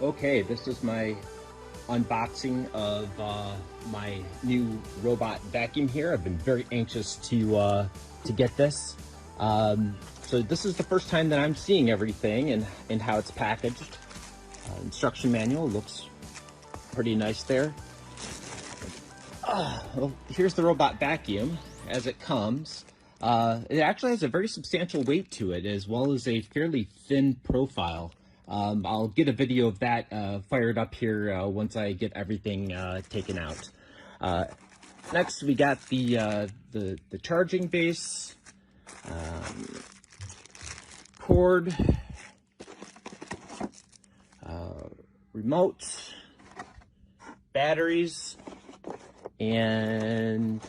Okay, this is my unboxing of my new robot vacuum here. I've been very anxious to get this. So this is the first time that I'm seeing everything and how it's packaged. Instruction manual looks pretty nice there. Well, here's the robot vacuum as it comes. It actually has a very substantial weight to it, as well as a fairly thin profile. I'll get a video of that fired up here once I get everything taken out. Next, we got the charging base, cord, remote, batteries, and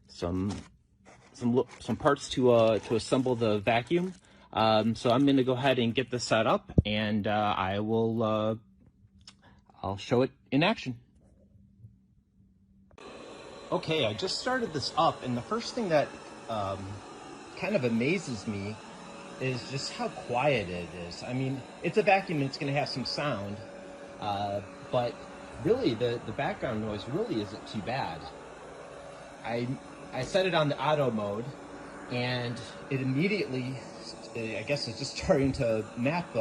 some parts to assemble the vacuum. So I'm going to go ahead and get this set up, and I'll show it in action. Okay, I just started this up, and the first thing that kind of amazes me is just how quiet it is. I mean, it's a vacuum and it's going to have some sound, but really the background noise really isn't too bad. I set it on the auto mode, and it immediately, I guess, it's just starting to map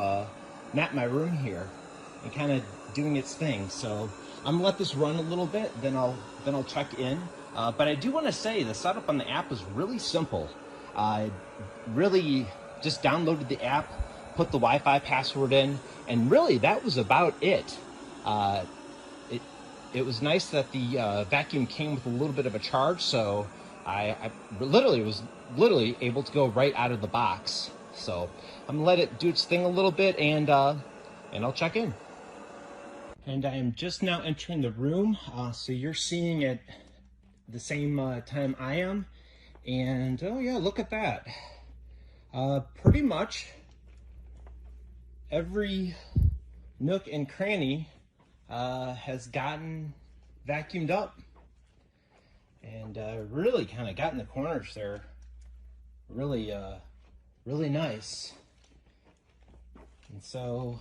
my room here and kind of doing its thing. So I'm gonna let this run a little bit, then I'll check in. But I do want to say the setup on the app is really simple. I really just downloaded the app, put the Wi-Fi password in, and really that was about it. It was nice that the vacuum came with a little bit of a charge, so I was literally able to go right out of the box. So I'm gonna let it do its thing a little bit, and I'll check in. And I am just now entering the room, so you're seeing it the same time I am. And oh yeah, look at that. Pretty much every nook and cranny has gotten vacuumed up, and really kind of gotten the corners there really nice. And so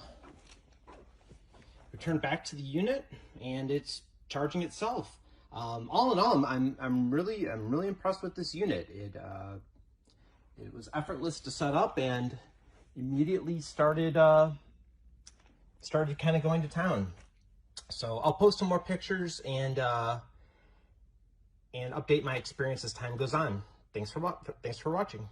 return back to the unit, and it's charging itself. All in all, I'm really impressed with this unit. It was effortless to set up, and immediately started kind of going to town. So I'll post some more pictures and update my experience as time goes on. Thanks for watching.